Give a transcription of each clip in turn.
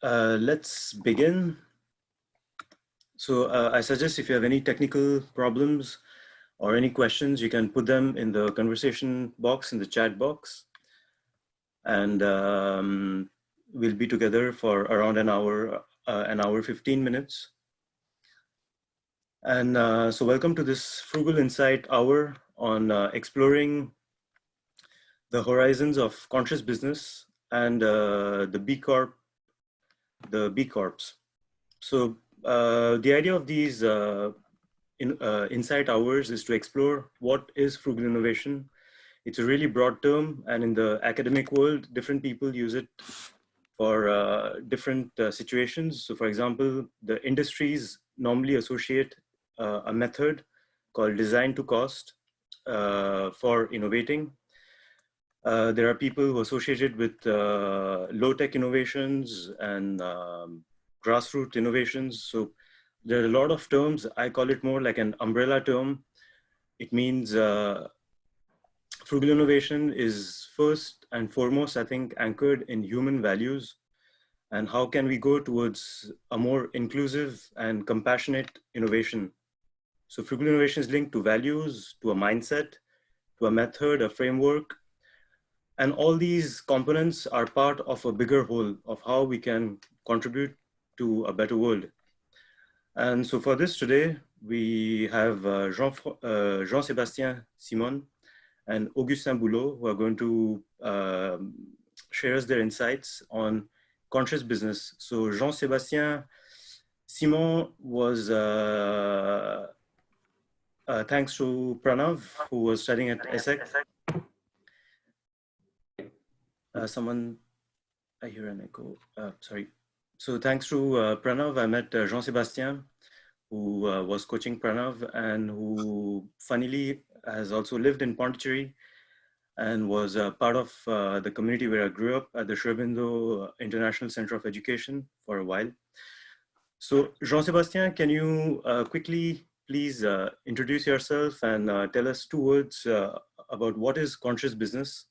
Let's begin. So I suggest if you have any technical problems or any questions, you can put them in the conversation box, in the chat box. And we'll be together for around an hour 15 minutes. And so welcome to this Frugal Insight Hour on exploring the horizons of conscious business and the B Corp, the B Corps. So the idea of these insight hours is to explore what is frugal innovation. It's a really broad term, and in the academic world, different people use it for different situations. So for example, the industries normally associate a method called design to cost for innovating. There are people who associate it with low-tech innovations and grassroots innovations. So there are a lot of terms. I call it more like an umbrella term. It means frugal innovation is first and foremost, I think, anchored in human values. And how can we go towards a more inclusive and compassionate innovation? So frugal innovation is linked to values, to a mindset, to a method, a framework. And all these components are part of a bigger whole of how we can contribute to a better world. And so for this today, we have Jean-Sébastien Simon and Augustin Boulot, who are going to share us their insights on conscious business. So Jean-Sébastien Simon was, thanks to Pranav, who was studying at Epochs. Someone, I hear an echo, sorry. So thanks to Pranav, I met Jean-Sébastien, who was coaching Pranav and who funnily has also lived in Pondicherry and was part of the community where I grew up at the Sherbindo International Center of Education for a while. So Jean-Sébastien, can you quickly please introduce yourself and tell us 2 words about what is conscious business?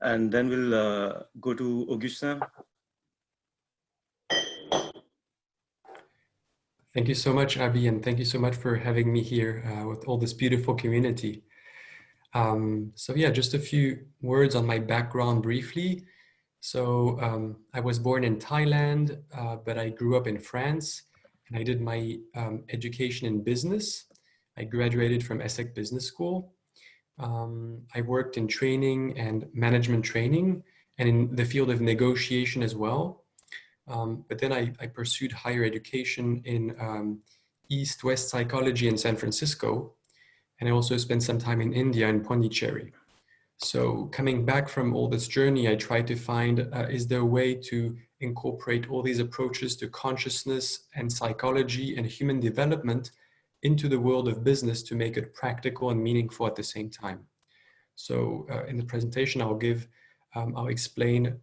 And then we'll go to Augustin. Thank you so much, Abby, and thank you so much for having me here with all this beautiful community. So yeah, just a few words on my background briefly. So I was born in Thailand, but I grew up in France, and I did my education in business. I graduated from Essex Business School. I worked in training and management training and in the field of negotiation as well. But then I pursued higher education in East-West psychology in San Francisco. And I also spent some time in India in Pondicherry. So coming back from all this journey, I tried to find, is there a way to incorporate all these approaches to consciousness and psychology and human development into the world of business to make it practical and meaningful at the same time. So in the presentation, I'll explain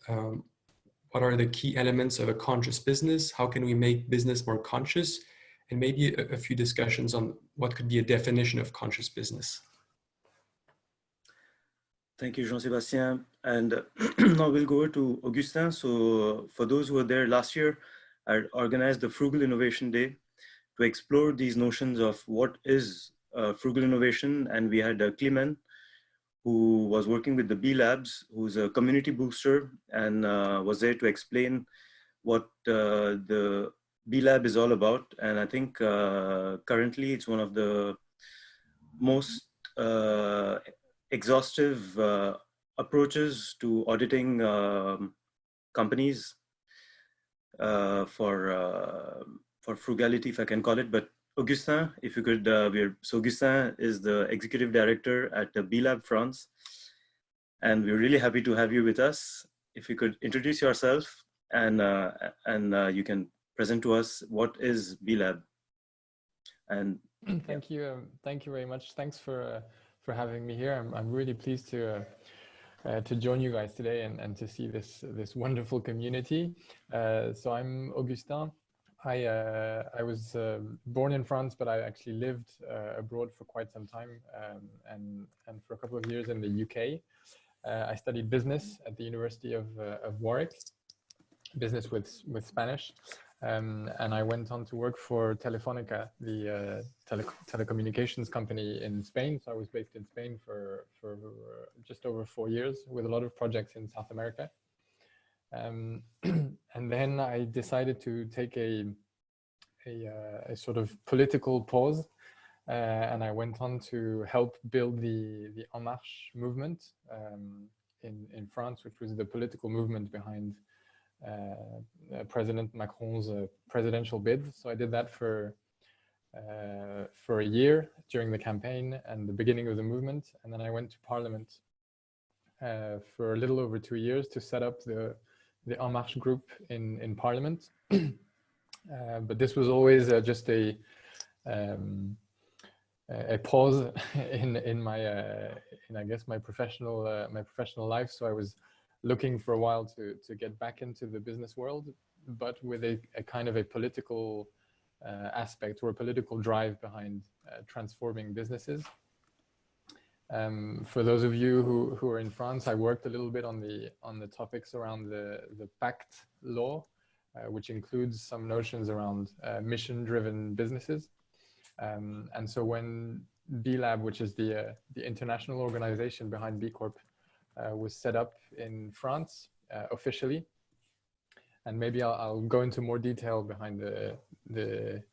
what are the key elements of a conscious business, how can we make business more conscious, and maybe a few discussions on what could be a definition of conscious business. Thank you, Jean-Sébastien. And now we'll go to Augustin. So for those who were there last year, I organized the Frugal Innovation Day to explore these notions of what is frugal innovation. And we had Clement, who was working with the B Labs, who's a community booster and was there to explain what the B Lab is all about. And I think currently it's one of the most exhaustive approaches to auditing companies for frugality, if I can call it. But Augustin, if you could, so Augustin is the executive director at the B Lab France, and we're really happy to have you with us. If you could introduce yourself and you can present to us what is B Lab. And thank you very much. Thanks for having me here. I'm really pleased to join you guys today and to see this wonderful community. So I'm Augustin. I was born in France, but I actually lived abroad for quite some time and for a couple of years in the UK. I studied business at the University of Warwick. business with Spanish. And I went on to work for Telefónica, the telecommunications company in Spain. So I was based in Spain for just over 4 years with a lot of projects in South America. And then I decided to take a sort of political pause, and I went on to help build the En Marche movement in France, which was the political movement behind President Macron's presidential bid. So I did that for a year during the campaign and the beginning of the movement, and then I went to Parliament for a little over 2 years to set up the En Marche group in Parliament. But this was always just a pause in I guess my professional life. So I was looking for a while to get back into the business world, but with a kind of a political aspect or a political drive behind transforming businesses. For those of you who are in France, I worked a little bit on the topics around the Pacte law, which includes some notions around mission-driven businesses. And so when B Lab, which is the international organization behind B Corp, was set up in France officially, and maybe I'll go into more detail behind the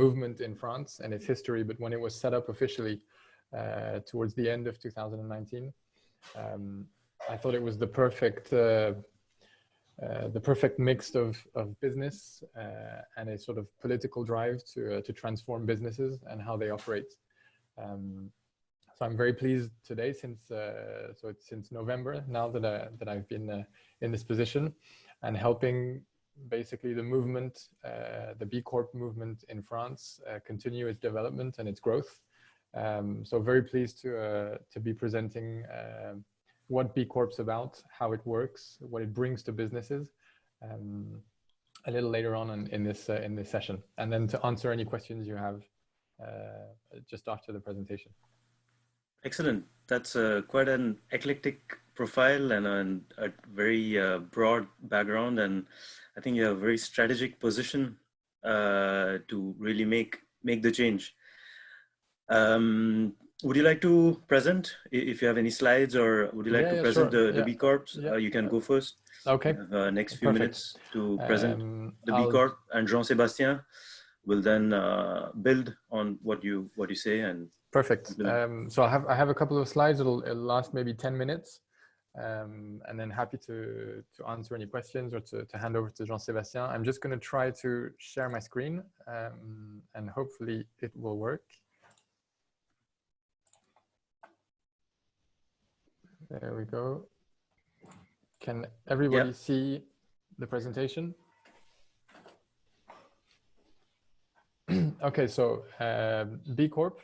movement in France and its history. But when it was set up officially towards the end of 2019, I thought it was the perfect mix of business and a sort of political drive to transform businesses and how they operate. So I'm very pleased today, since November now that I've been in this position and helping basically the movement, the B Corp movement in France, continue its development and its growth. So very pleased to be presenting what B Corp's about, how it works, what it brings to businesses, a little later on in this session, and then to answer any questions you have just after the presentation. Excellent. That's quite an eclectic profile and a very broad background, and I think you have a very strategic position to really make the change. Would you like to present, if you have any slides, or would you like to present the B Corps? You can go first. Okay. Next few minutes to present the B Corp, and Jean-Sébastien will then build on what you say. And perfect. So I have a couple of slides. It'll last maybe 10 minutes, and then happy to answer any questions or to hand over to Jean-Sébastien. I'm just going to try to share my screen, and hopefully it will work. There we go. Can everybody see the presentation? Okay, so B Corp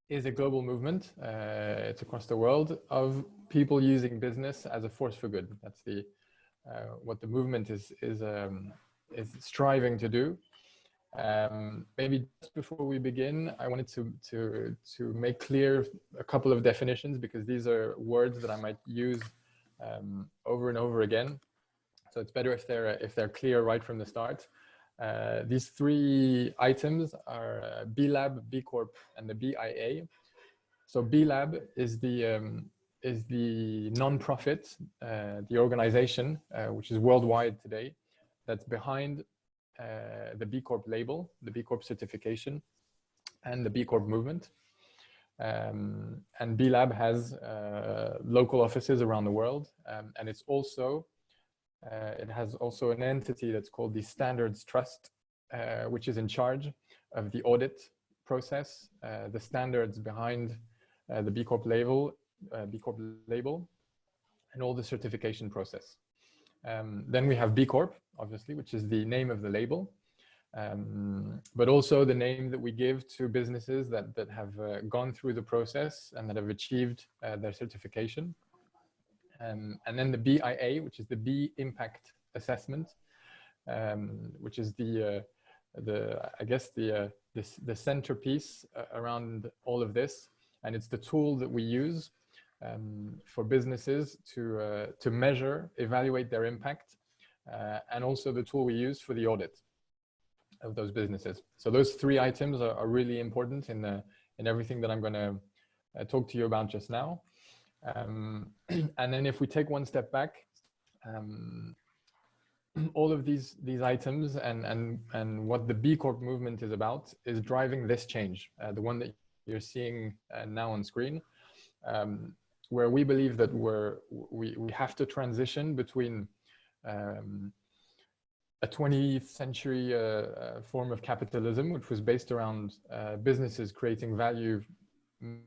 is a global movement. It's across the world of people using business as a force for good. That's what the movement is striving to do. Maybe just before we begin, I wanted to make clear a couple of definitions, because these are words that I might use over and over again. So it's better if they're clear right from the start. These three items are B Lab, B Corp, and the BIA. So B Lab is the non-profit, the organization which is worldwide today, that's behind the B Corp label, the B Corp certification, and the B Corp movement. And B Lab has local offices around the world, and it's also it has also an entity that's called the Standards Trust, which is in charge of the audit process, the standards behind the B Corp label, and all the certification process. Then we have B Corp, obviously, which is the name of the label, but also the name that we give to businesses that have gone through the process and that have achieved their certification. And then the BIA, which is the B Impact Assessment, which is the centerpiece around all of this, and it's the tool that we use for businesses to measure, evaluate their impact, and also the tool we use for the audit of those businesses. So those three items are really important in everything that I'm going to talk to you about just now. And then if we take one step back, all of these items and what the B Corp movement is about is driving this change, the one that you're seeing now on screen, where we believe that we have to transition between a 20th century form of capitalism, which was based around businesses creating value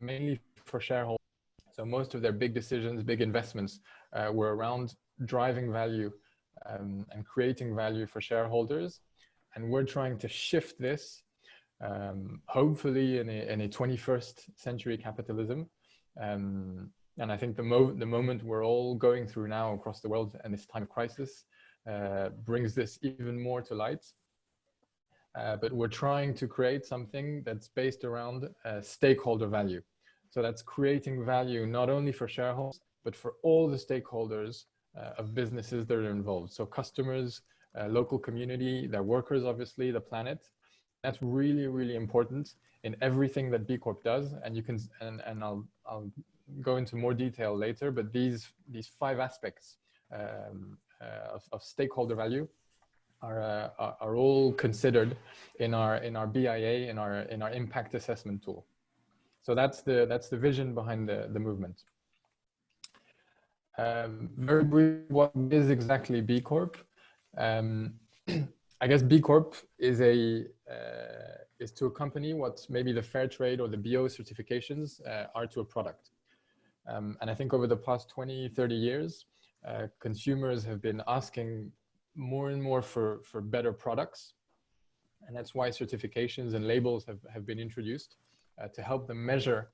mainly for shareholders. So most of their big decisions, big investments were around driving value and creating value for shareholders. And we're trying to shift this, hopefully in a 21st century capitalism. And I think the moment we're all going through now across the world and this time of crisis brings this even more to light. But we're trying to create something that's based around stakeholder value. So that's creating value not only for shareholders, but for all the stakeholders of businesses that are involved. So customers, local community, their workers, obviously, the planet. That's really, really important in everything that B Corp does. And you can, and I'll go into more detail later, but these 5 aspects of stakeholder value are all considered in our BIA, in our impact assessment tool. So that's the vision behind the movement. Very brief, what is exactly B Corp? I guess B Corp is to a company what maybe the fair trade or the BO certifications are to a product. And I think over the past 20, 30 years, consumers have been asking more and more for better products. And that's why certifications and labels have been introduced to help them measure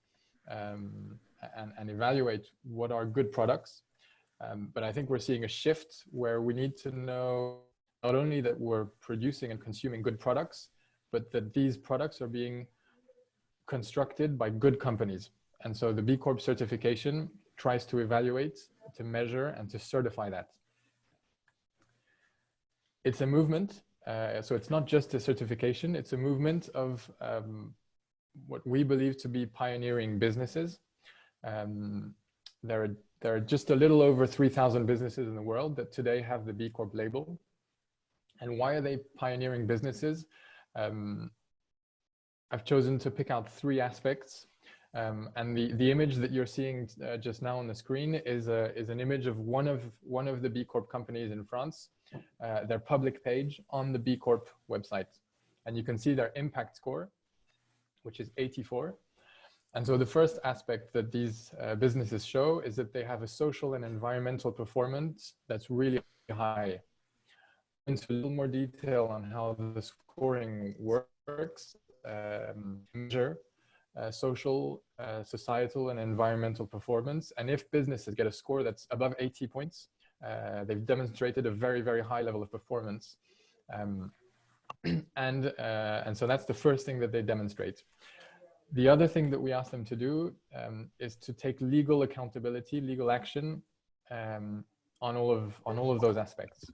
and evaluate what are good products. But I think we're seeing a shift where we need to know not only that we're producing and consuming good products, but that these products are being constructed by good companies. And so the B Corp certification tries to evaluate, to measure, and to certify that. It's a movement. So it's not just a certification, it's a movement of what we believe to be pioneering businesses. There are just a little over 3,000 businesses in the world that today have the B Corp label. And why are they pioneering businesses? I've chosen to pick out 3 aspects. And the image that you're seeing just now on the screen is an image of one of the B Corp companies in France, their public page on the B Corp website. And you can see their impact score, which is 84. And so the first aspect that these businesses show is that they have a social and environmental performance that's really high. Into a little more detail on how the scoring works, measure social, societal, and environmental performance. And if businesses get a score that's above 80 points, they've demonstrated a very, very high level of performance. And so that's the first thing that they demonstrate. The other thing that we ask them to do is to take legal accountability, legal action on all of those aspects.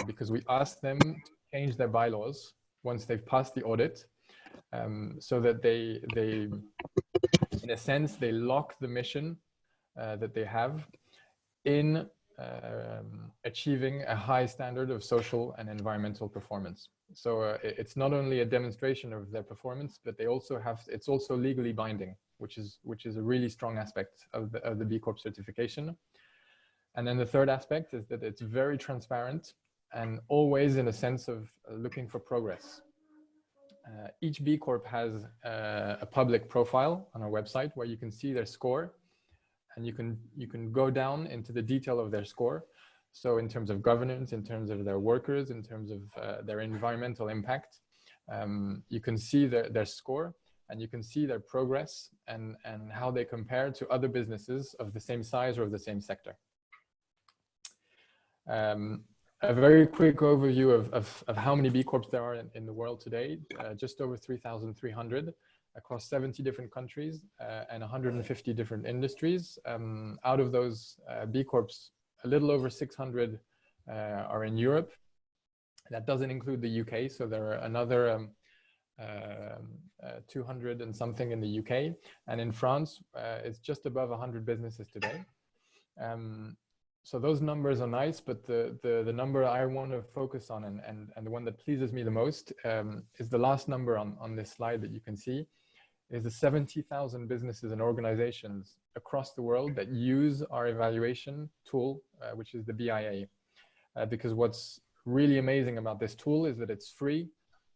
Because we ask them to change their bylaws once they've passed the audit, so that they, in a sense, they lock the mission that they have in achieving a high standard of social and environmental performance. So it's not only a demonstration of their performance, but they also it's also legally binding, which is a really strong aspect of the B Corp certification. And then the third aspect is that it's very transparent and always in a sense of looking for progress. Each B Corp has a public profile on our website where you can see their score, and you can go down into the detail of their score. So in terms of governance, in terms of their workers, in terms of their environmental impact, you can see their score, and you can see their progress and how they compare to other businesses of the same size or of the same sector. A very quick overview of how many B Corps there are in the world today, just over 3,300. across 70 different countries and 150 different industries. Out of those B Corps, a little over 600 are in Europe. That doesn't include the UK, so there are another 200 and something in the UK. And in France, it's just above 100 businesses today. So those numbers are nice, but the number I want to focus on and the one that pleases me the most is the last number on this slide that you can see, is the 70,000 businesses and organizations across the world that use our evaluation tool, which is the BIA. Because what's really amazing about this tool is that it's free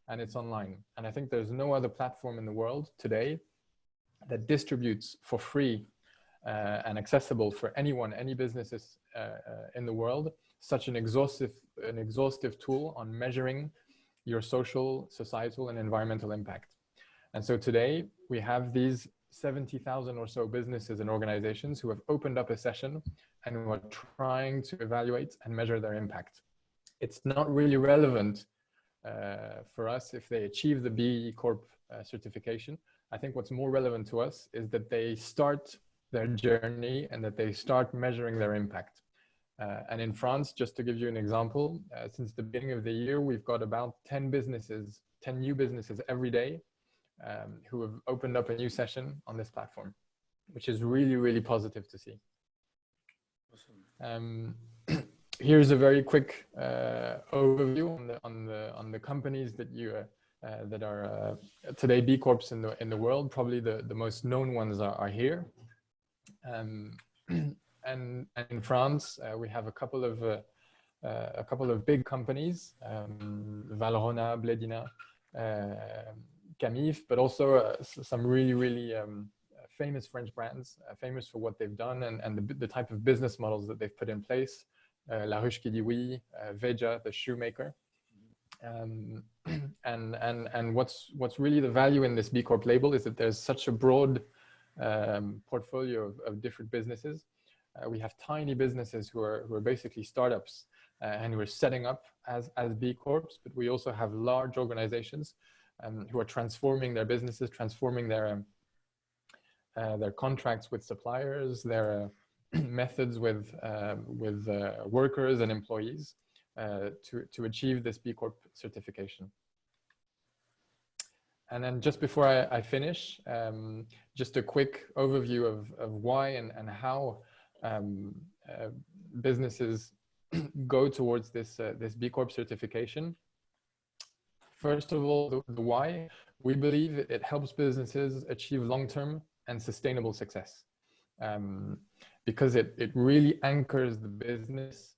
and it's online. And I think there's no other platform in the world today that distributes for free and accessible for anyone, any businesses in the world, such an exhaustive tool on measuring your social, societal, and environmental impact. And so today we have these 70,000 or so businesses and organizations who have opened up a session and who are trying to evaluate and measure their impact. It's not really relevant for us if they achieve the B Corp certification. I think what's more relevant to us is that they start their journey and that they start measuring their impact. And in France, just to give you an example, since the beginning of the year, we've got about 10 new businesses every day who have opened up a new session on this platform, which is really, really positive to see. Awesome. Here's a very quick overview on the companies that that are today B Corps in the world. Probably the most known ones are here. And in France, we have a couple of big companies, Valrhona, Bledina, Camif, but also some really famous French brands, famous for what they've done and the type of business models that they've put in place. La Ruche qui dit oui, Veja, the shoemaker. And what's really the value in this B Corp label is that there's such a broad portfolio of different businesses. We have tiny businesses who are basically startups and who are setting up as B Corps, but we also have large organizations who are transforming their businesses, transforming their contracts with suppliers, their methods with workers and employees to achieve this B Corp certification. And then just before I finish, just a quick overview of why and how businesses go towards this B Corp certification. First of all, the why. We believe it helps businesses achieve long-term and sustainable success because it really anchors the business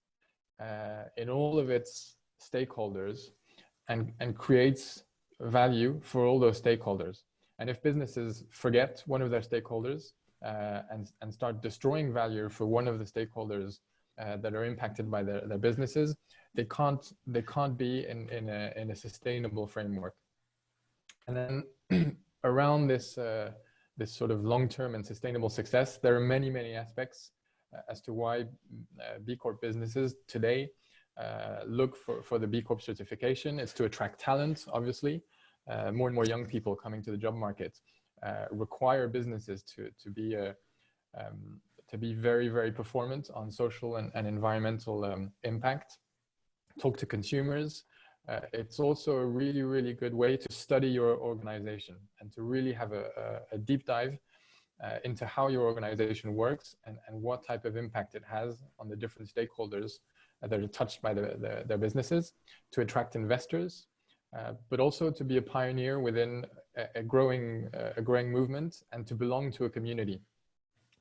in all of its stakeholders and creates value for all those stakeholders. And if businesses forget one of their stakeholders and start destroying value for one of the stakeholders that are impacted by their businesses, they can't be in a sustainable framework. And then around this sort of long-term and sustainable success, there are many aspects as to why B Corp businesses today look for the B Corp certification. It's to attract talent, obviously. More and more young people coming to the job market require businesses to be very performant on social and environmental impact. Talk to consumers. It's also a really good way to study your organization and to really have a deep dive into how your organization works and what type of impact it has on the different stakeholders that are touched by their businesses, to attract investors, but also to be a pioneer within a growing movement and to belong to a community.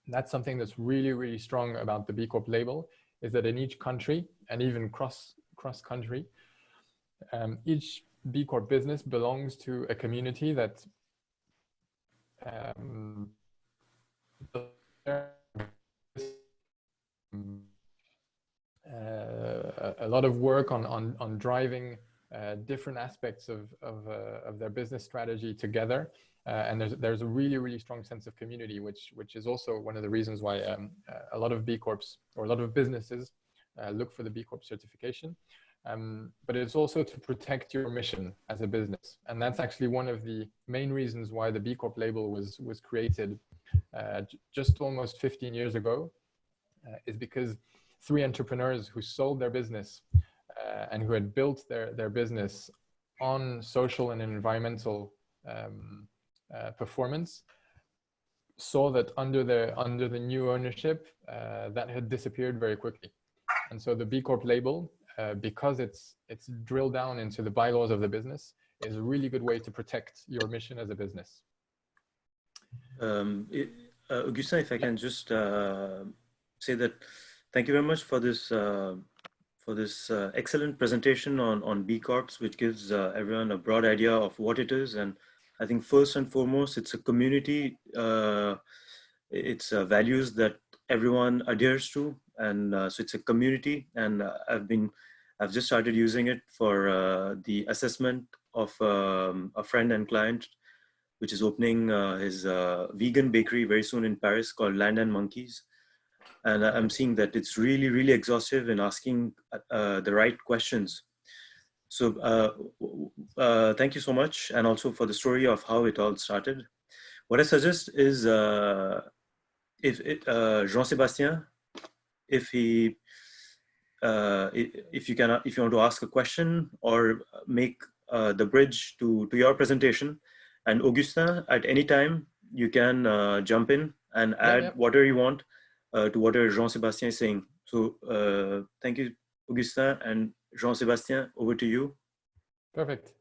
That's something that's really strong about the B Corp label, is that in each country and even cross country, each B Corp business belongs to a community that a lot of work on driving different aspects of their business strategy together, and there's a really strong sense of community, which is also one of the reasons why a lot of B Corps or a lot of businesses look for the B Corp certification. but it's also to protect your mission as a business. And that's actually one of the main reasons why the B Corp label was created just almost 15 years ago, is because 3 entrepreneurs who sold their business and who had built their business on social and environmental performance saw that under the new ownership that had disappeared very quickly. And so the B Corp label, because it's drilled down into the bylaws of the business, is a really good way to protect your mission as a business. Augustin, if I can just say that, thank you very much for this excellent presentation on B Corps, which gives everyone a broad idea of what it is. And I think first and foremost, it's a community. It's values that everyone adheres to, and so it's a community. And I've just started using it for the assessment of a friend and client, which is opening his vegan bakery very soon in Paris called Land and Monkeys. And I'm seeing that it's really, really exhaustive in asking the right questions. So thank you so much. And also for the story of how it all started. What I suggest is Jean-Sébastien, if you want to ask a question or make the bridge to your presentation, and Augustin, at any time you can jump in and add whatever you want to whatever Jean-Sébastien is saying. So thank you, Augustin, and Jean-Sébastien, over to you. Perfect.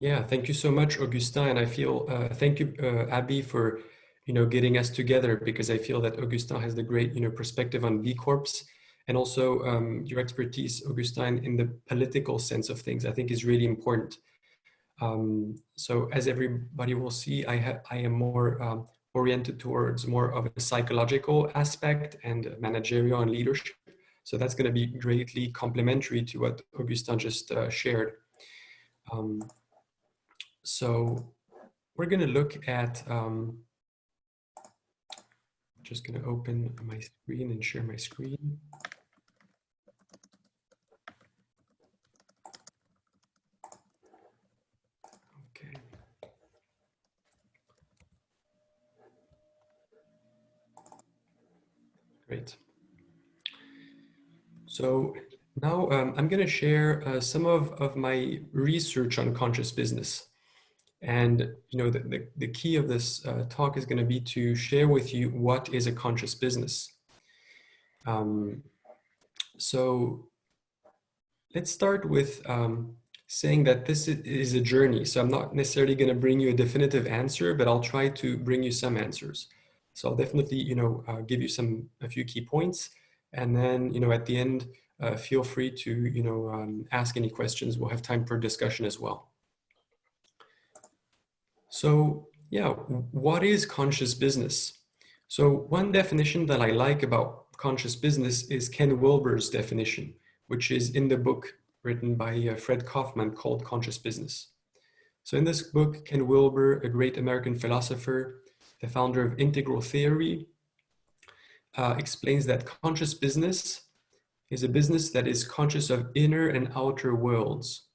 Yeah, thank you so much, Augustin. And I feel, thank you, Abby, for, getting us together, because I feel that Augustin has the great, perspective on B Corps, and also your expertise, Augustin, in the political sense of things, I think is really important. So as everybody will see, I am more oriented towards more of a psychological aspect and managerial and leadership. So that's going to be greatly complementary to what Augustin just shared. So we're going to look at, just going to open my screen and share my screen. Okay. Great. So now I'm going to share some of my research on conscious business. And the key of this talk is going to be to share with you what is a conscious business. So let's start with saying that this is a journey. So I'm not necessarily going to bring you a definitive answer, but I'll try to bring you some answers. So I'll definitely give you a few key points, and then at the end feel free to ask any questions. We'll have time for discussion as well. So yeah, what is conscious business? So one definition that I like about conscious business is Ken Wilber's definition, which is in the book written by Fred Kaufman called Conscious Business. So in this book, Ken Wilber, a great American philosopher, the founder of integral theory, explains that conscious business is a business that is conscious of inner and outer worlds.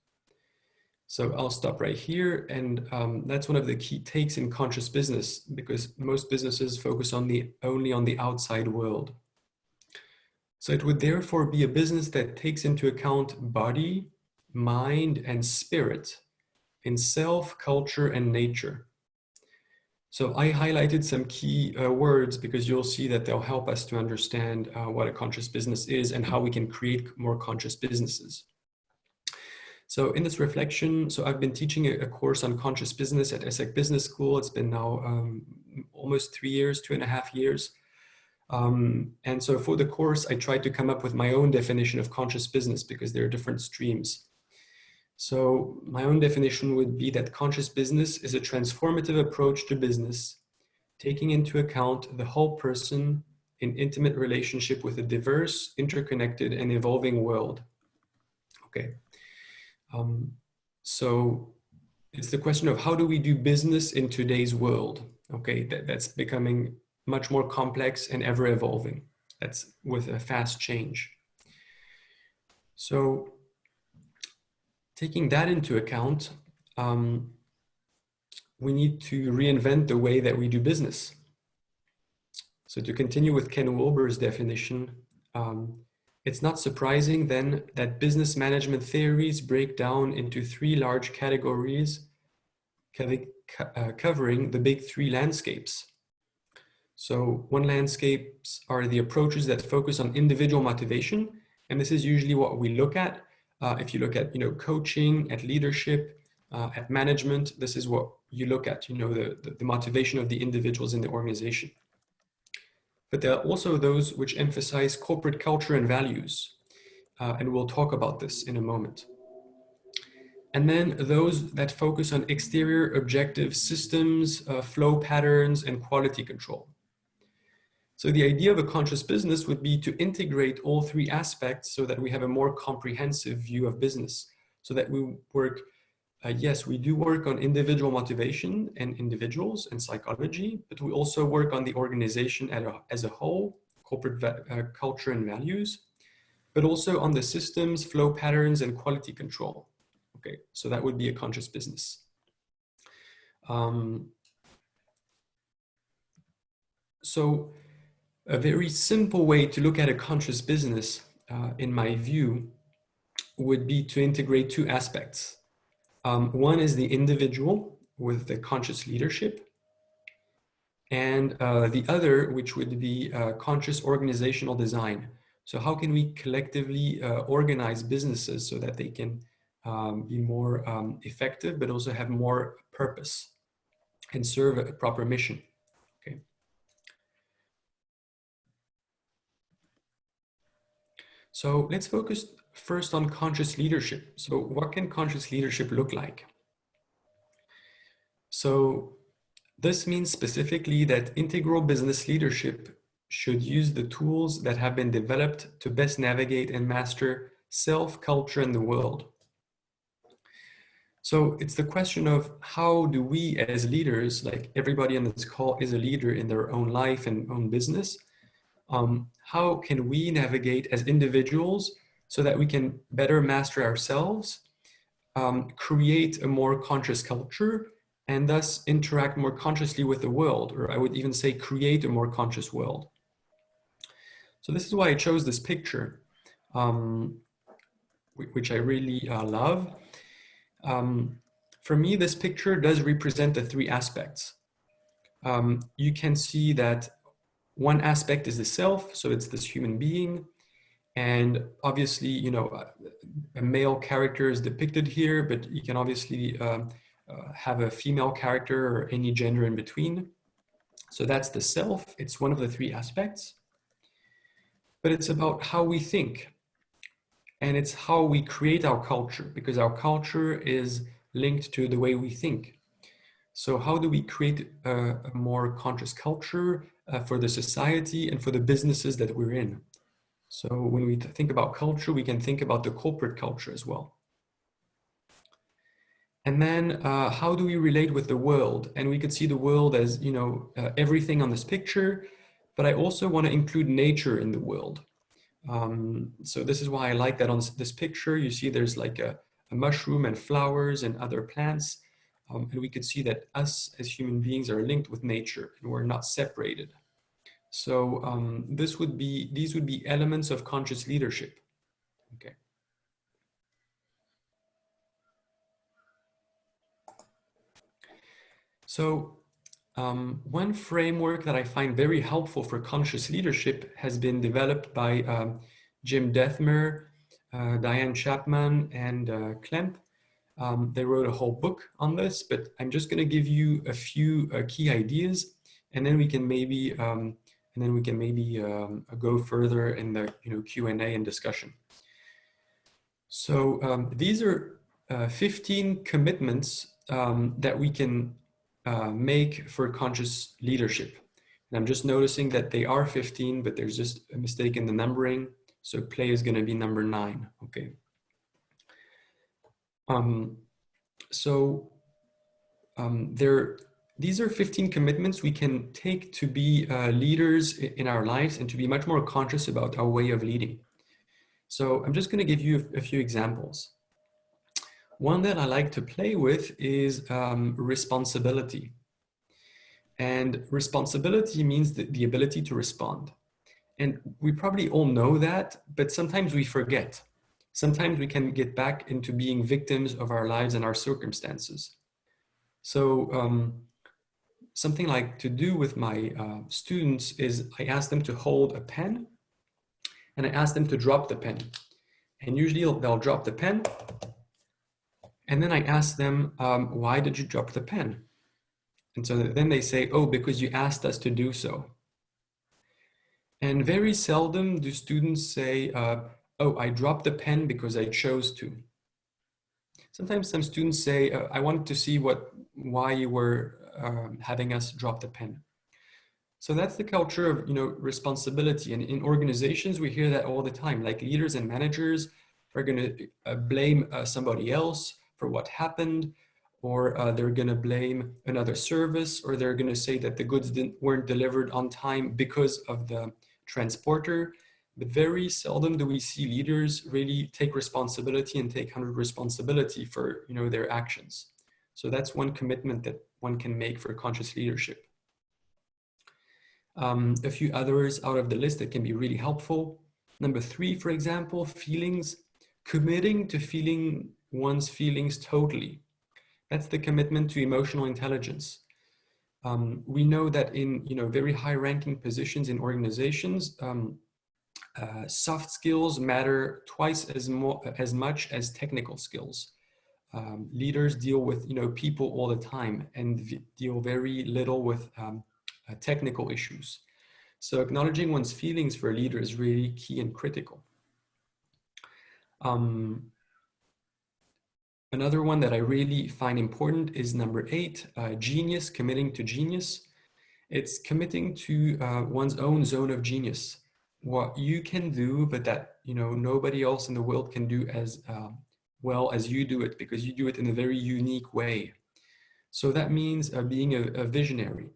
So I'll stop right here, and that's one of the key takes in conscious business, because most businesses focus only on the outside world. So it would therefore be a business that takes into account body, mind, and spirit in self, culture, and nature. So I highlighted some key words because you'll see that they'll help us to understand what a conscious business is and how we can create more conscious businesses. So in this reflection, so I've been teaching a course on conscious business at ESSEC Business School. It's been now almost 3 years, 2.5 years. And so for the course, I tried to come up with my own definition of conscious business because there are different streams. So my own definition would be that conscious business is a transformative approach to business, taking into account the whole person in intimate relationship with a diverse, interconnected, and evolving world. Okay. So it's the question of how do we do business in today's world? Okay, that's becoming much more complex and ever evolving. That's with a fast change. So taking that into account, we need to reinvent the way that we do business. So to continue with Ken Wilber's definition, it's not surprising then that business management theories break down into three large categories covering the big three landscapes. So one landscapes are the approaches that focus on individual motivation, and this is usually what we look at. If you look at coaching, at leadership, at management, this is what you look at, the motivation of the individuals in the organization. But there are also those which emphasize corporate culture and values, and we'll talk about this in a moment. And then those that focus on exterior objective systems, flow patterns, and quality control. So the idea of a conscious business would be to integrate all three aspects so that we have a more comprehensive view of business, so that we work, yes, we do work on individual motivation and individuals and psychology, but we also work on the organization as a whole, corporate culture and values, but also on the systems, flow patterns, and quality control. Okay, so that would be a conscious business. So a very simple way to look at a conscious business, in my view, would be to integrate two aspects. One is the individual with the conscious leadership, and the other, which would be conscious organizational design. So how can we collectively organize businesses so that they can be more effective, but also have more purpose and serve a proper mission? Okay. So let's focus first on conscious leadership. So what can conscious leadership look like? So this means specifically that integral business leadership should use the tools that have been developed to best navigate and master self, culture, and the world. So it's the question of how do we as leaders, like everybody on this call is a leader in their own life and own business, how can we navigate as individuals so that we can better master ourselves, create a more conscious culture, and thus interact more consciously with the world, or I would even say create a more conscious world. So this is why I chose this picture, which I really love. For me, this picture does represent the three aspects. You can see that one aspect is the self, so it's this human being. And obviously, a male character is depicted here, but you can obviously have a female character or any gender in between. So that's the self. It's one of the three aspects. But it's about how we think. And it's how we create our culture, because our culture is linked to the way we think. So how do we create a more conscious culture for the society and for the businesses that we're in? So when we think about culture, we can think about the corporate culture as well. And then how do we relate with the world? And we could see the world as, everything on this picture, but I also want to include nature in the world. So this is why I like that on this picture, you see there's like a mushroom and flowers and other plants. And we could see that us as human beings are linked with nature and we're not separated. So these would be elements of conscious leadership. Okay. So one framework that I find very helpful for conscious leadership has been developed by Jim Dethmer, Diane Chapman, and Klemp. They wrote a whole book on this, but I'm just going to give you a few key ideas, and then we can maybe go further in the Q&A and discussion. So these are 15 commitments that we can make for conscious leadership. And I'm just noticing that they are 15, but there's just a mistake in the numbering. So play is going to be number 9. Okay. These are 15 commitments we can take to be leaders in our lives and to be much more conscious about our way of leading. So I'm just going to give you a few examples. One that I like to play with is responsibility. And responsibility means the ability to respond. And we probably all know that, but sometimes we forget. Sometimes we can get back into being victims of our lives and our circumstances. So something like to do with my students is I ask them to hold a pen and I ask them to drop the pen. And usually they'll drop the pen. And then I ask them, why did you drop the pen? And so then they say, oh, because you asked us to do so. And very seldom do students say, oh, I dropped the pen because I chose to. Sometimes some students say, I wanted to see why you were having us drop the pen. So that's the culture of responsibility. And in organizations, we hear that all the time, like leaders and managers are going to blame somebody else for what happened, or they're going to blame another service, or they're going to say that the goods weren't delivered on time because of the transporter. But very seldom do we see leaders really take responsibility and take 100% responsibility for their actions. So that's one commitment that one can make for conscious leadership. A few others out of the list that can be really helpful. Number 3, for example, feelings. Committing to feeling one's feelings totally. That's the commitment to emotional intelligence. We know that in very high-ranking positions in organizations, soft skills matter twice as much as technical skills. Leaders deal with people all the time and deal very little with technical issues. So acknowledging one's feelings for a leader is really key and critical. Another one that I really find important is number 8, genius, committing to genius. It's committing to one's own zone of genius. What you can do, but that nobody else in the world can do as well as you do it, because you do it in a very unique way. So that means being a visionary.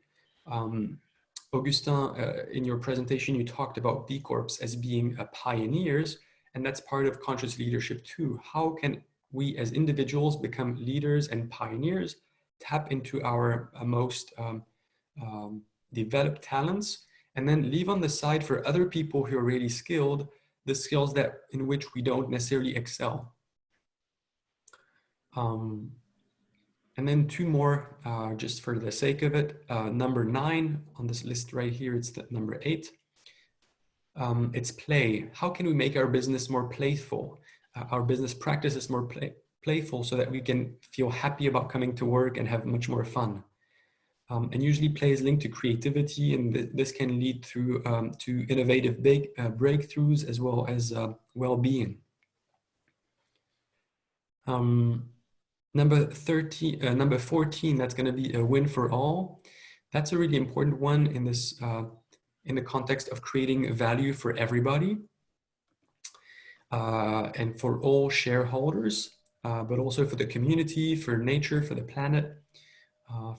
Augustin, in your presentation, you talked about B Corps as being pioneers, and that's part of conscious leadership too. How can we as individuals become leaders and pioneers, tap into our most developed talents, and then leave on the side for other people who are really skilled, the skills in which we don't necessarily excel. And then 2 more, just for the sake of it. Number 9 on this list right here, it's the number 8. It's play. How can we make our business more playful? Our business practices more playful so that we can feel happy about coming to work and have much more fun. And usually play is linked to creativity, and this can lead through to innovative big breakthroughs as well as well-being. Number 14, that's going to be a win for all. That's a really important one in this in the context of creating value for everybody and for all shareholders, but also for the community, for nature, for the planet,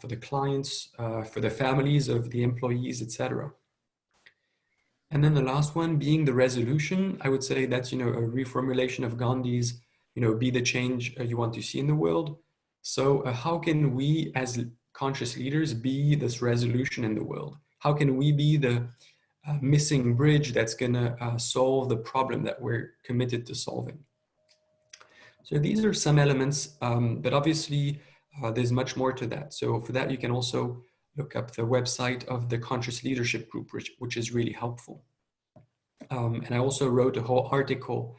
for the clients, for the families of the employees, etc. And then the last one being the resolution. I would say that's a reformulation of Gandhi's be the change you want to see in the world. So how can we as conscious leaders be this resolution in the world? How can we be the missing bridge that's going to solve the problem that we're committed to solving? So these are some elements, but obviously there's much more to that. So for that, you can also look up the website of the Conscious Leadership Group, which is really helpful. And I also wrote a whole article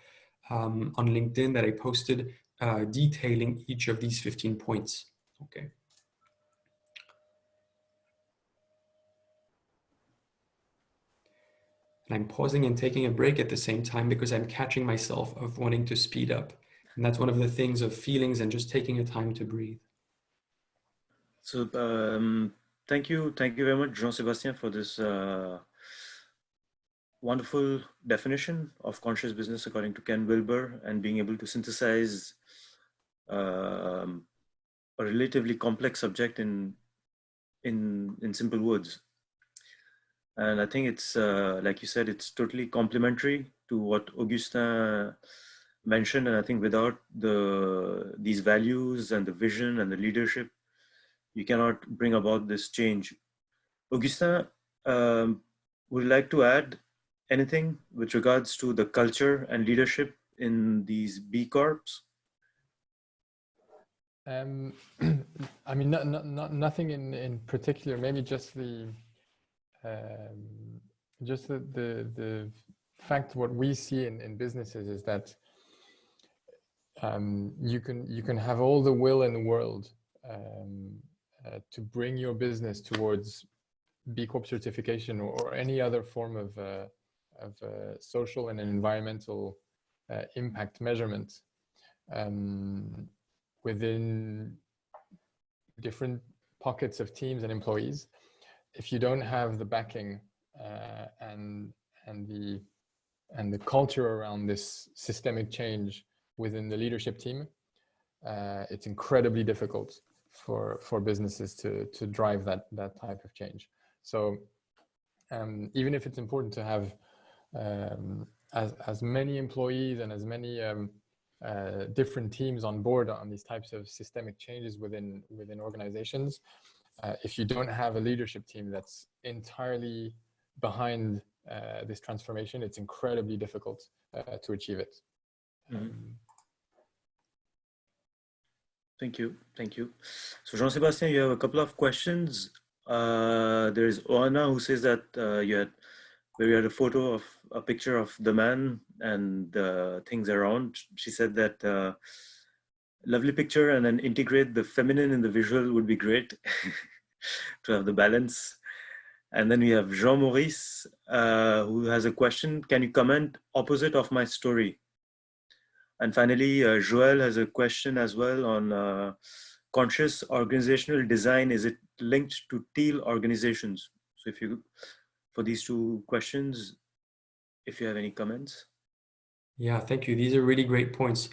on LinkedIn that I posted detailing each of these 15 points. Okay. And I'm pausing and taking a break at the same time because I'm catching myself of wanting to speed up. And that's one of the things of feelings and just taking a time to breathe. So thank you very much, Jean-Sébastien, for this wonderful definition of conscious business according to Ken Wilber, and being able to synthesize a relatively complex subject in simple words. And I think it's, like you said, it's totally complementary to what Augustin mentioned. And I think without these values and the vision and the leadership, you cannot bring about this change. Augustin, would you like to add anything with regards to the culture and leadership in these B Corps? I mean, nothing in particular. Maybe just the fact what we see in businesses is that you can have all the will in the world to bring your business towards B Corp certification or any other form of social and environmental impact measurement within different pockets of teams and employees. If you don't have the backing and the culture around this systemic change within the leadership team, it's incredibly difficult for businesses to drive that type of change. So even if it's important to have as many employees and as many different teams on board on these types of systemic changes within organizations, if you don't have a leadership team that's entirely behind this transformation, it's incredibly difficult to achieve it. Thank you. Thank you. So Jean-Sébastien, you have a couple of questions. There's Oana who says that where you had a picture of the man and things around. She said that lovely picture, and then integrate the feminine in the visual would be great to have the balance. And then we have Jean-Maurice who has a question. Can you comment opposite of my story? And finally, Joël has a question as well on conscious organizational design. Is it linked to teal organizations? So if you, for these two questions, if you have any comments. Yeah, thank you. These are really great points.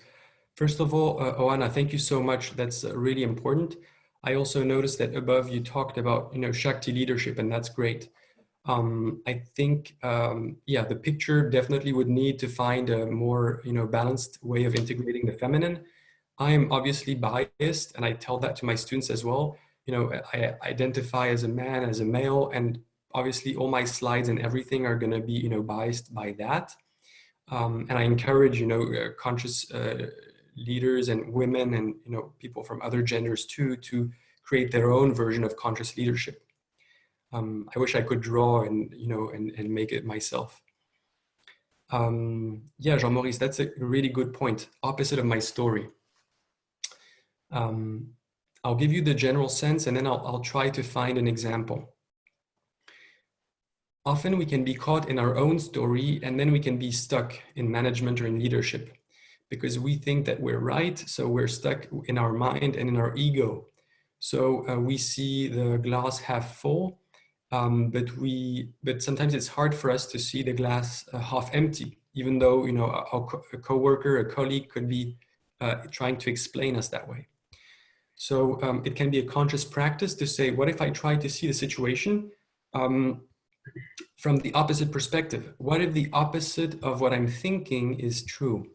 First of all, Oana, thank you so much. That's really important. I also noticed that above you talked about, Shakti leadership, and that's great. I think, yeah, the picture definitely would need to find a more, balanced way of integrating the feminine. I am obviously biased, and I tell that to my students as well. I identify as a man, as a male, and obviously all my slides and everything are going to be, biased by that. And I encourage, conscious leaders and women and, people from other genders too, to create their own version of conscious leadership. I wish I could draw and make it myself. Yeah, Jean-Maurice, that's a really good point. Opposite of my story. I'll give you the general sense, and then I'll try to find an example. Often we can be caught in our own story, and then we can be stuck in management or in leadership because we think that we're right. So we're stuck in our mind and in our ego. So we see the glass half full. But sometimes it's hard for us to see the glass half empty, even though a coworker, a colleague could be trying to explain us that way. So it can be a conscious practice to say, what if I try to see the situation from the opposite perspective? What if the opposite of what I'm thinking is true?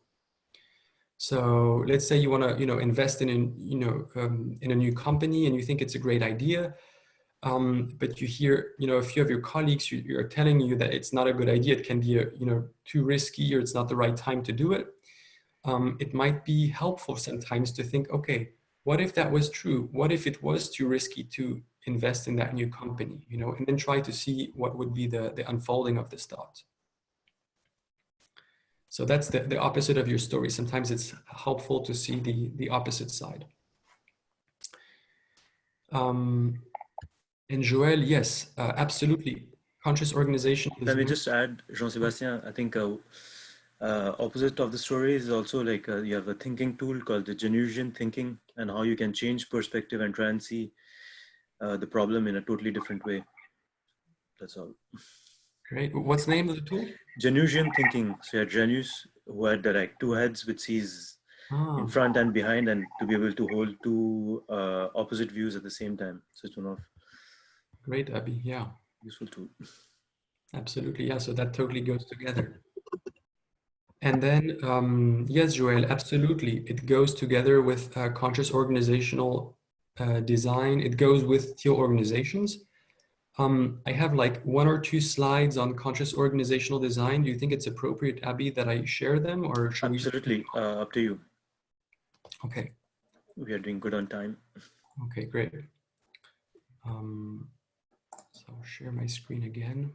So let's say you want to invest in a new company, and you think it's a great idea. But you hear, a few of your colleagues are telling you that it's not a good idea. It can be, too risky, or it's not the right time to do it. It might be helpful sometimes to think, okay, what if that was true? What if it was too risky to invest in that new company? And then try to see what would be the unfolding of this thought. So that's the opposite of your story. Sometimes it's helpful to see the opposite side. And Joël, yes, absolutely. Conscious organization. Let me just add, Jean-Sébastien, I think opposite of the story is also like you have a thinking tool called the Genusian thinking, and how you can change perspective and try and see the problem in a totally different way. That's all. Great. What's the name of the tool? Genusian thinking. So you had Genius, who had like two heads, which sees in front and behind, and to be able to hold two opposite views at the same time. So it's one of great, Abby. Yeah, useful tool. Absolutely, yeah. So that totally goes together. And then, yes, Joel, absolutely. It goes together with conscious organizational design. It goes with teal organizations. I have like 1 or 2 slides on conscious organizational design. Do you think it's appropriate, Abby, that I share them, or should we? Absolutely, up to you. Okay. We are doing good on time. Okay, great. So I'll share my screen again.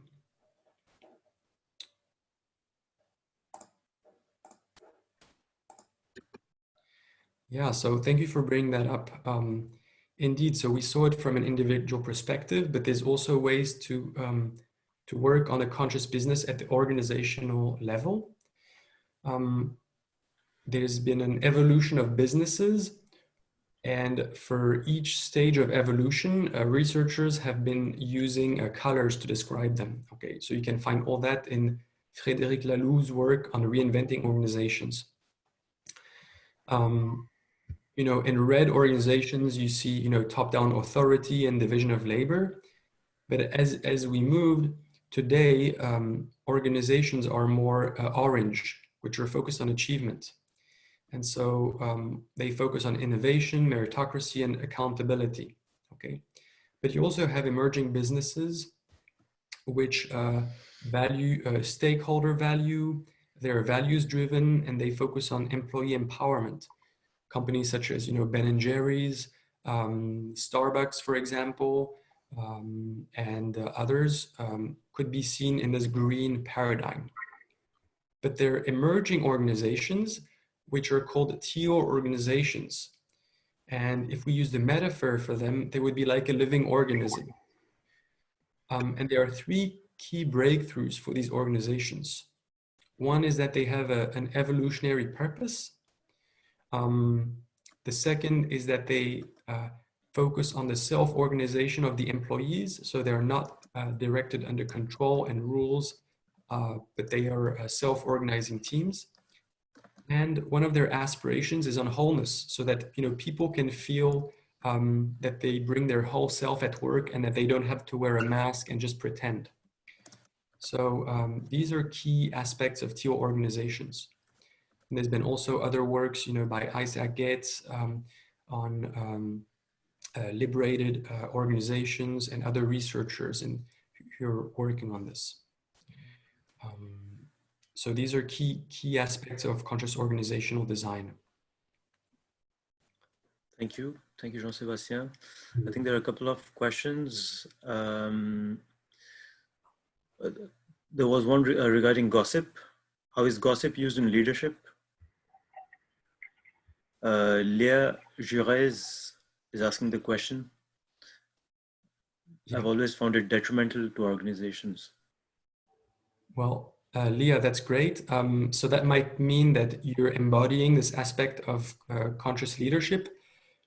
Yeah, so thank you for bringing that up. Indeed, so we saw it from an individual perspective, but there's also ways to work on a conscious business at the organizational level. There's been an evolution of businesses, and for each stage of evolution, researchers have been using colors to describe them. Okay, so you can find all that in Frédéric Laloux's work on reinventing organizations. You know, in red organizations, you see, you know, top-down authority and division of labor. But as we moved today, organizations are more orange, which are focused on achievement. And so they focus on innovation, meritocracy, and accountability. Okay, but you also have emerging businesses which value stakeholder value. They're values driven, and they focus on employee empowerment. Companies such as, you know, Ben & Jerry's, Starbucks, for example, and others could be seen in this green paradigm. But there are emerging organizations which are called teal organizations. And if we use the metaphor for them, they would be like a living organism. And there are 3 key breakthroughs for these organizations. One is that they have an evolutionary purpose. The second is that they focus on the self-organization of the employees. So they're not directed under control and rules, but they are self-organizing teams. And one of their aspirations is on wholeness, so that, you know, people can feel that they bring their whole self at work and that they don't have to wear a mask and just pretend. So these are key aspects of teal organizations. And there's been also other works, you know, by Isaac Getz on liberated organizations and other researchers who are working on this. So these are key aspects of conscious organizational design. Thank you, Jean-Sébastien. I think there are a couple of questions. There was one regarding gossip. How is gossip used in leadership? Léa Jurez is asking the question. Yeah. I've always found it detrimental to organizations. Well, Leah, that's great. So that might mean that you're embodying this aspect of conscious leadership,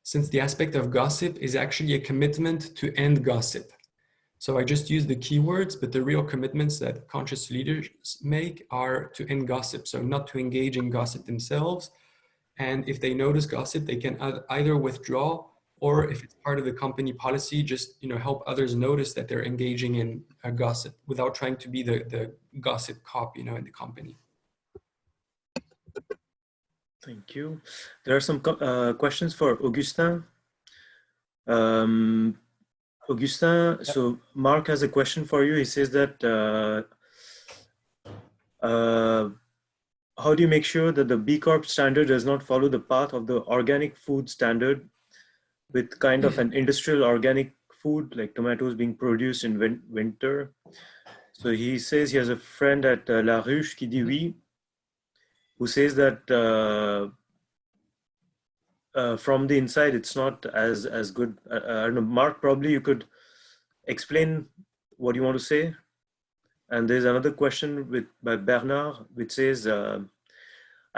since the aspect of gossip is actually a commitment to end gossip. So I just used the keywords, but the real commitments that conscious leaders make are to end gossip. So not to engage in gossip themselves. And if they notice gossip, they can either withdraw, or if it's part of the company policy, just, you know, help others notice that they're engaging in a gossip without trying to be the gossip cop, you know, in the company. Thank you. There are some questions for Augustin. Augustin, so Mark has a question for you. He says that how do you make sure that the B Corp standard does not follow the path of the organic food standard, with kind of an industrial organic food like tomatoes being produced in winter? So he says he has a friend at La Ruche qui dit oui, who says that from the inside it's not as good. I don't know, Mark, probably you could explain what you want to say. And there's another question by Bernard, which says, I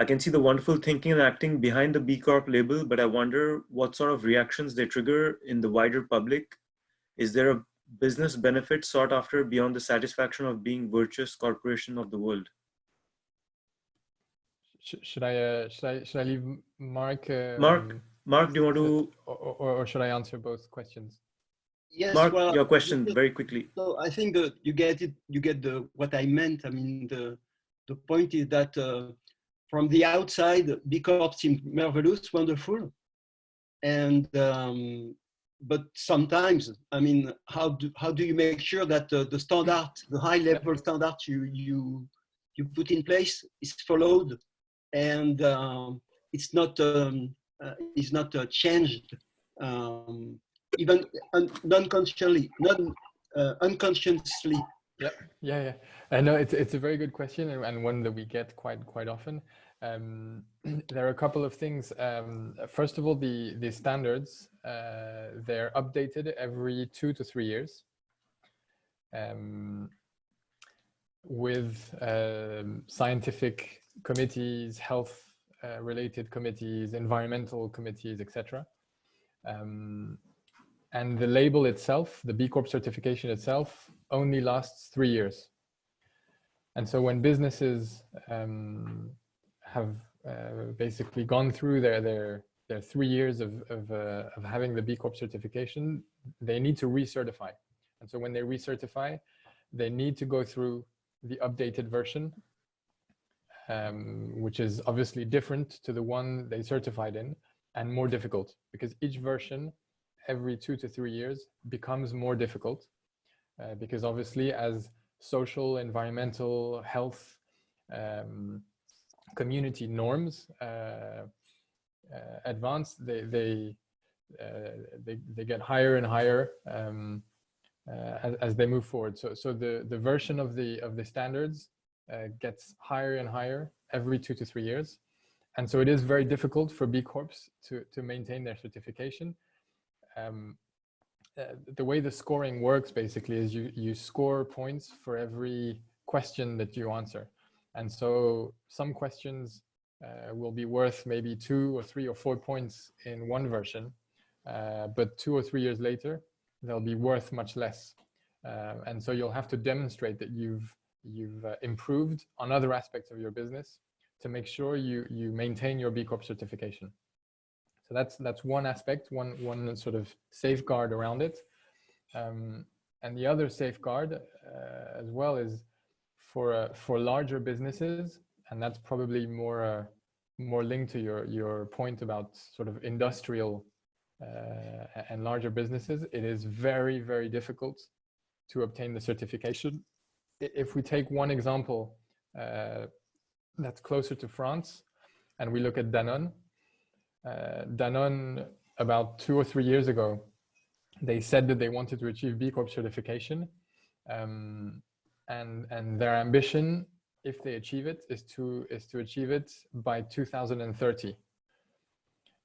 can see the wonderful thinking and acting behind the B Corp label, but I wonder what sort of reactions they trigger in the wider public. Is there a business benefit sought after beyond the satisfaction of being virtuous corporation of the world? Should I leave Mark? Mark, do you want to? Or should I answer both questions? Yes, Mark, well, your question very quickly. so I think that you get it. You get what I meant. I mean, the point is that from the outside, B Corp seems marvelous, wonderful, and but sometimes, I mean, how do you make sure that the standard, the high level standard you put in place is followed, and it's not changed, even non-consciously, unconsciously. Yeah. I know it's a very good question, and one that we get quite often. There are a couple of things. First of all, the standards, they're updated every 2 to 3 years, with scientific committees, health related committees, environmental committees, etc. And the label itself, the B Corp certification itself, only lasts 3 years. And so when businesses have basically gone through their 3 years of having the B Corp certification, they need to recertify. And so when they recertify, they need to go through the updated version, which is obviously different to the one they certified in, and more difficult, because each version every 2 to 3 years becomes more difficult, because obviously as social, environmental, health, community norms advance, they get higher and higher as they move forward. So the version of the standards gets higher and higher every 2 to 3 years, and so it is very difficult for B Corps to maintain their certification. The way the scoring works basically is you score points for every question that you answer. And so some questions will be worth maybe 2 or 3 or 4 points in one version, but 2 or 3 years later, they'll be worth much less. And so you'll have to demonstrate that you've improved on other aspects of your business to make sure you maintain your B Corp certification. So that's one aspect, one sort of safeguard around it. And the other safeguard as well is for larger businesses, and that's probably more linked to your point about sort of industrial and larger businesses. It is very, very difficult to obtain the certification. If we take one example that's closer to France, and we look at Danone. Danone, about 2 or 3 years ago, they said that they wanted to achieve B Corp certification, and their ambition, if they achieve it, is to achieve it by 2030,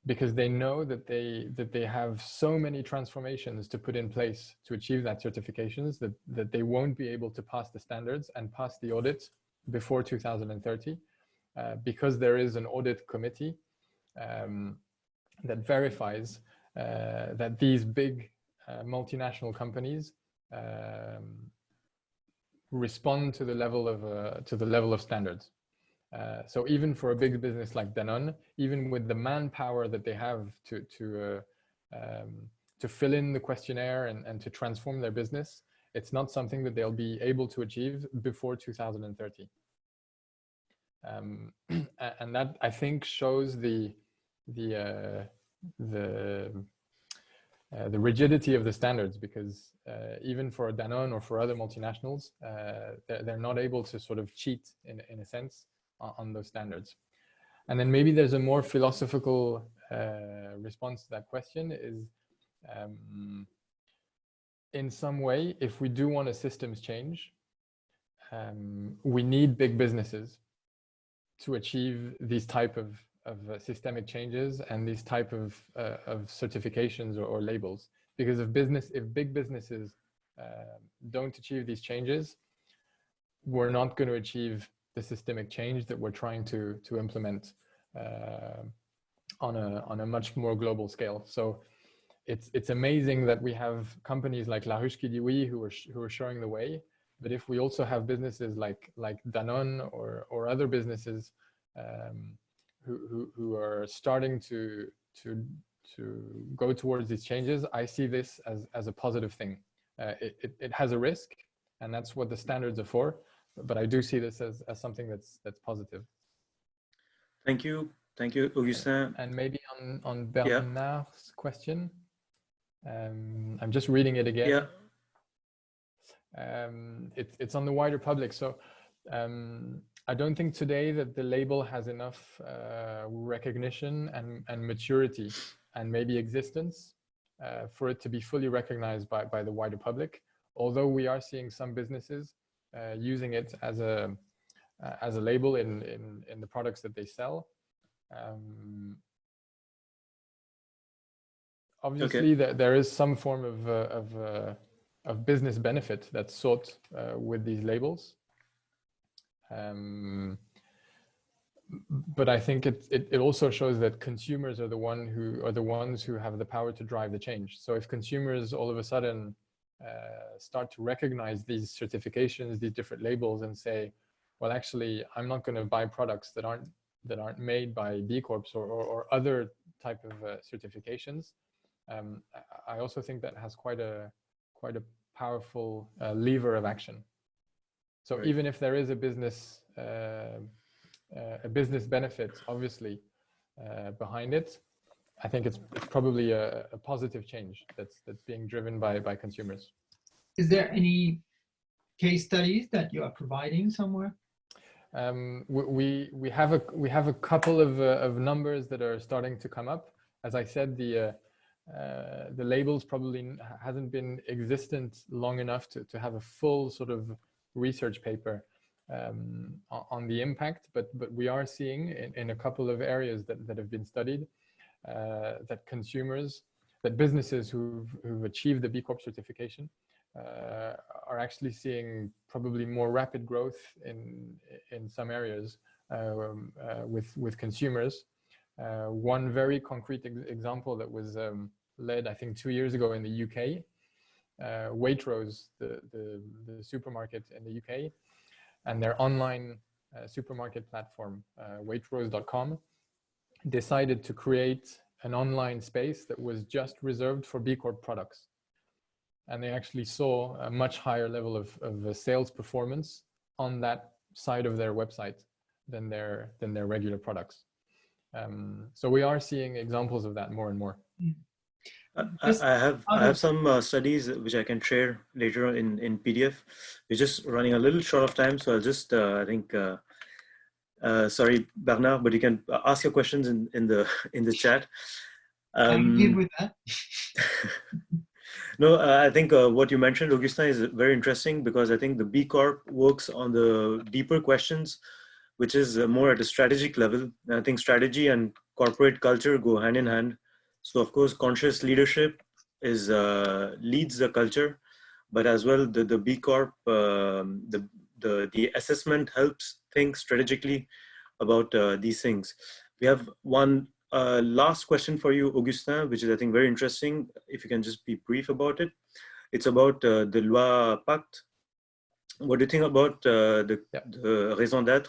because they know that they have so many transformations to put in place to achieve that certifications that they won't be able to pass the standards and pass the audit before 2030, because there is an audit committee that verifies that these big multinational companies respond to the level of standards. So even for a big business like Danone, even with the manpower that they have to fill in the questionnaire and to transform their business, it's not something that they'll be able to achieve before 2030. And that, I think, shows the rigidity of the standards, because even for Danone or for other multinationals, they're not able to sort of cheat in a sense on those standards. And then maybe there's a more philosophical response to that question is, in some way, if we do want a systems change, we need big businesses to achieve these type of systemic changes and these type of certifications or labels. Because if big businesses don't achieve these changes, we're not going to achieve the systemic change that we're trying to implement on a much more global scale. So it's amazing that we have companies like La Ruche qui dit oui who are showing the way. But if we also have businesses like Danone or other businesses who are starting to go towards these changes, I see this as a positive thing. It has a risk, and that's what the standards are for. But I do see this as something that's positive. Thank you, Augustin. And maybe on Bernard's question, I'm just reading it again. Yeah. It's on the wider public. So I don't think today that the label has enough recognition and maturity and maybe existence for it to be fully recognized by the wider public. Although we are seeing some businesses using it as a label in the products that they sell. Obviously, there is some form of business benefit that's sought with these labels. But I think it also shows that consumers are the ones who have the power to drive the change. So if consumers all of a sudden start to recognize these certifications, these different labels, and say, well, actually, I'm not going to buy products that aren't made by B Corps or other type of certifications. I also think that has quite a powerful lever of action. So right. Even if there is a business benefit, obviously, behind it, I think it's probably a positive change that's being driven by consumers. Is there any case studies that you are providing somewhere? We have a couple of numbers that are starting to come up. As I said, the labels probably hasn't been existent long enough to have a full sort of research paper on the impact, but we are seeing in a couple of areas that have been studied that businesses who've achieved the B Corp certification are actually seeing probably more rapid growth in some areas with consumers. One very concrete example that was led, I think, 2 years ago in the UK, Waitrose, the supermarket in the UK, and their online supermarket platform, Waitrose.com, decided to create an online space that was just reserved for B Corp products. And they actually saw a much higher level of sales performance on that side of their website than their regular products. So we are seeing examples of that more and more. I have some studies which I can share later on in PDF. We're just running a little short of time, so I'll just sorry, Bernard, but you can ask your questions in the chat. I'm good with that. No, I think what you mentioned, Augustin, is very interesting, because I think the B Corp works on the deeper questions, which is more at a strategic level. And I think strategy and corporate culture go hand in hand. So of course, conscious leadership leads the culture, but as well the B Corp, the assessment helps think strategically about these things. We have one last question for you, Augustin, which is, I think, very interesting. If you can just be brief about it. It's about the loi Pacte. What do you think about the raison d'être?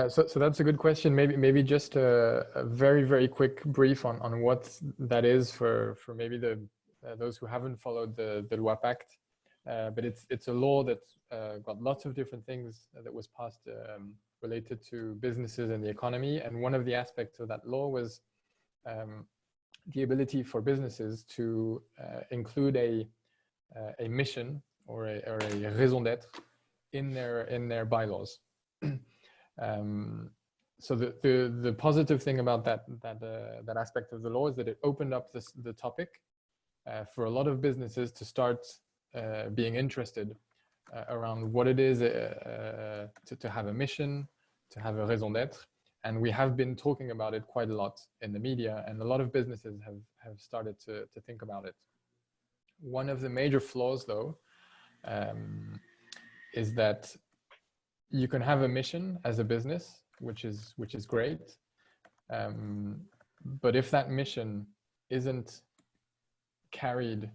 So that's a good question. Maybe just a very, very quick brief on what that is for maybe those who haven't followed the loi Pacte. But it's a law that got lots of different things that was passed related to businesses and the economy. And one of the aspects of that law was the ability for businesses to include a mission or a raison d'être in their bylaws. So the positive thing about that aspect of the law is that it opened up the topic for a lot of businesses to start being interested around what it is to have a mission, to have a raison d'être. And we have been talking about it quite a lot in the media, and a lot of businesses have started to think about it. One of the major flaws, though, is that you can have a mission as a business, which is great. But if that mission isn't carried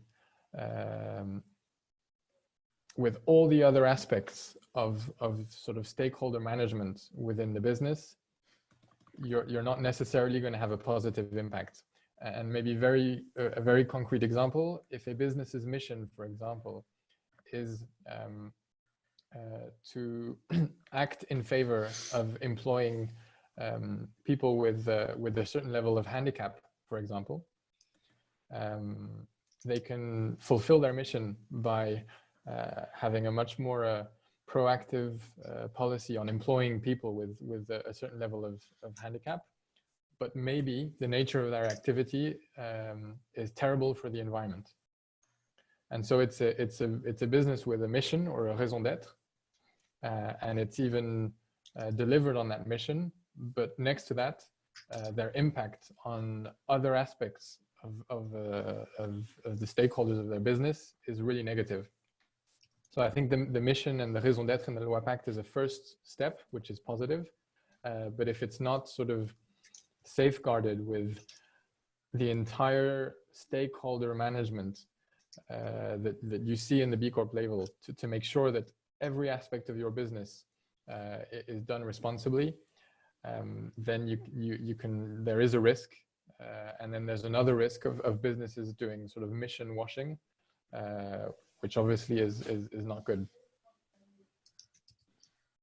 with all the other aspects of sort of stakeholder management within the business, you're not necessarily going to have a positive impact. And maybe a very concrete example, if a business's mission, for example, is to act in favor of employing people with a certain level of handicap, for example, they can fulfill their mission by having a much more proactive policy on employing people with a certain level of handicap. But maybe the nature of their activity is terrible for the environment. And so it's a business with a mission or a raison d'être, and it's even delivered on that mission. But next to that, their impact on other aspects of the stakeholders of their business is really negative. So I think the mission and the raison d'être in the Loi Pacte is a first step, which is positive. But if it's not sort of safeguarded with the entire stakeholder management that you see in the B Corp label to make sure that every aspect of your business is done responsibly, then there is a risk. And then there's another risk of businesses doing sort of mission washing, which obviously is not good.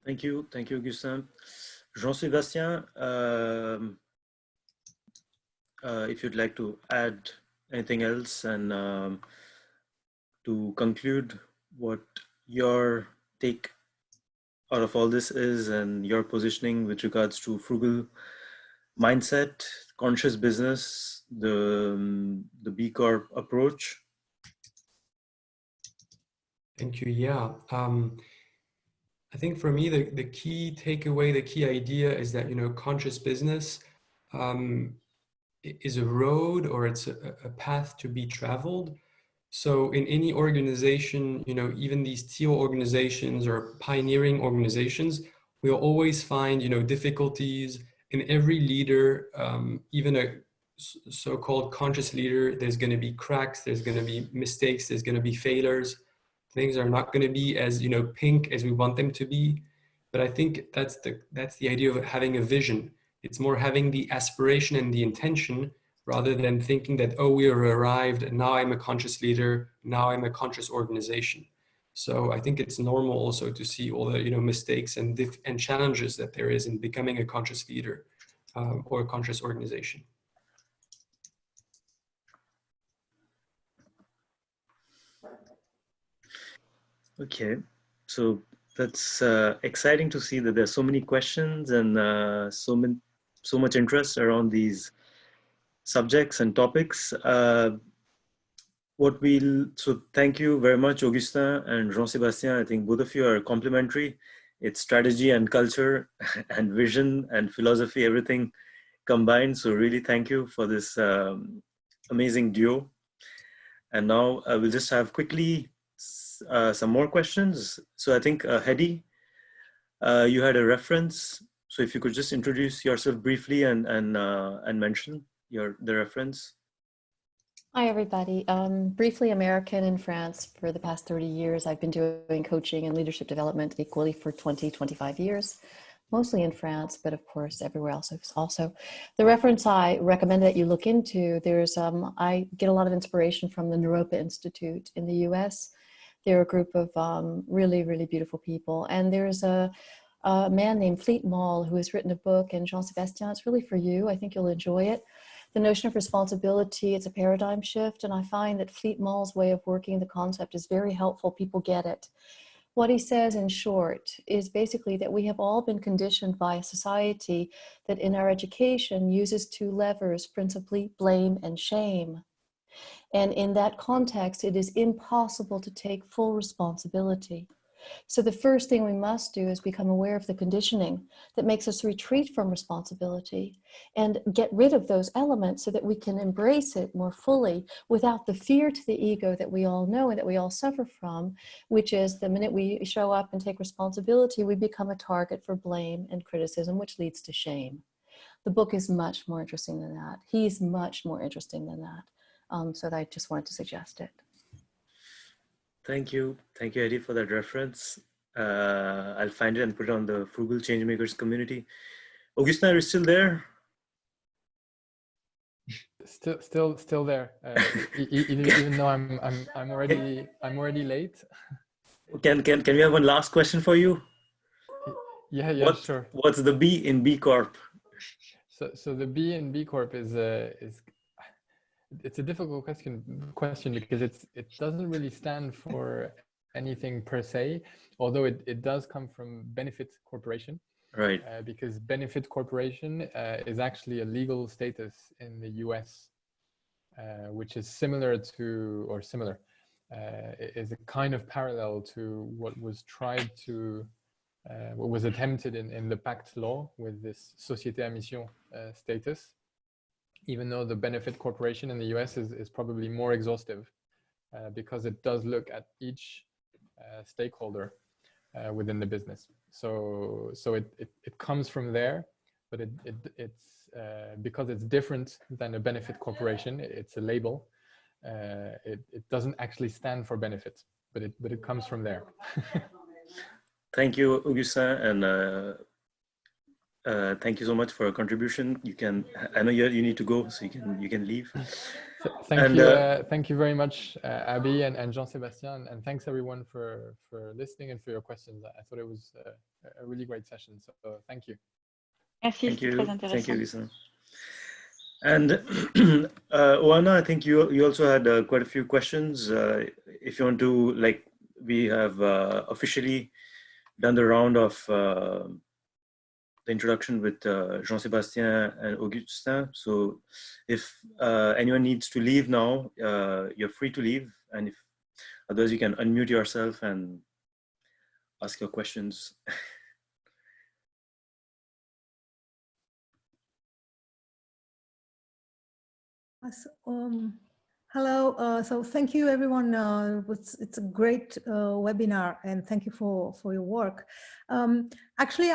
Thank you, Augustin. Jean-Sébastien, if you'd like to add anything else, and to conclude what your take out of all this is and your positioning with regards to frugal mindset, conscious business, the B Corp approach. Thank you. Yeah. I think for me, the key takeaway, the key idea is that, conscious business is a road, or it's a path to be traveled. So in any organization, even these teal organizations or pioneering organizations, we'll always find, difficulties in every leader, even a so-called conscious leader. There's going to be cracks, there's going to be mistakes, there's going to be failures. Things are not going to be as, pink as we want them to be. But I think that's the idea of having a vision. It's more having the aspiration and the intention, rather than thinking that, oh, we have arrived, and now I'm a conscious leader, now I'm a conscious organization. So I think it's normal also to see all the mistakes and challenges that there is in becoming a conscious leader or a conscious organization. Okay, so that's exciting to see that there's so many questions and so much interest around these subjects and topics. So thank you very much, Augustin and Jean-Sébastien. I think both of you are complementary. It's strategy and culture and vision and philosophy, everything combined. So really thank you for this amazing duo. And now I will just have quickly some more questions. So I think Hedy, you had a reference. So if you could just introduce yourself briefly and mention the reference. Hi, everybody. Briefly American in France for the past 30 years. I've been doing coaching and leadership development equally for 25 years, mostly in France, but of course everywhere else also. The reference I recommend that you look into, I get a lot of inspiration from the Naropa Institute in the US. They're a group of really, really beautiful people. And there's a man named Fleet Mall who has written a book, and Jean-Sébastien, it's really for you. I think you'll enjoy it. The notion of responsibility, it's a paradigm shift. And I find that Fleet Mall's way of working the concept is very helpful. People get it. What he says in short is basically that we have all been conditioned by a society that in our education uses two levers, principally blame and shame. And in that context, it is impossible to take full responsibility. So the first thing we must do is become aware of the conditioning that makes us retreat from responsibility and get rid of those elements so that we can embrace it more fully without the fear to the ego that we all know and that we all suffer from, which is the minute we show up and take responsibility, we become a target for blame and criticism, which leads to shame. The book is much more interesting than that. He's much more interesting than that. So I just wanted to suggest it. Thank you, Hedy, for that reference. I'll find it and put it on the Frugal Changemakers community. Augustin, are you still there? Still there. Even though I'm already late. Can we have one last question for you? Yeah, sure. What's the B in B Corp? So the B in B Corp is it's a difficult question because it doesn't really stand for anything per se, although it does come from benefit corporation. Right. Because benefit corporation is actually a legal status in the US, which is similar to, or similar, is a kind of parallel to what was tried to, what was attempted in the Pacte law with this société à mission status, even though the benefit corporation in the US is probably more exhaustive because it does look at each stakeholder within the business. So it comes from there, but it's because it's different than a benefit corporation. It's a label. It doesn't actually stand for benefit, but it comes from there. Thank you, Augustin, and thank you so much for your contribution. You can, I know you need to go, so you can leave. Thank you very much, Abby and Jean-Sébastien, and thanks everyone for listening and for your questions. I thought it was a really great session, so thank you. Merci, Thank you. très intéressant. Thank you, Augustin. And Oana, I think you also had quite a few questions. If you want to, like, we have officially done the round of the introduction with Jean-Sébastien and Augustin. So if anyone needs to leave now, you're free to leave. And if otherwise, you can unmute yourself and ask your questions. Hello. So thank you, everyone. It's a great webinar, and thank you for your work. Actually,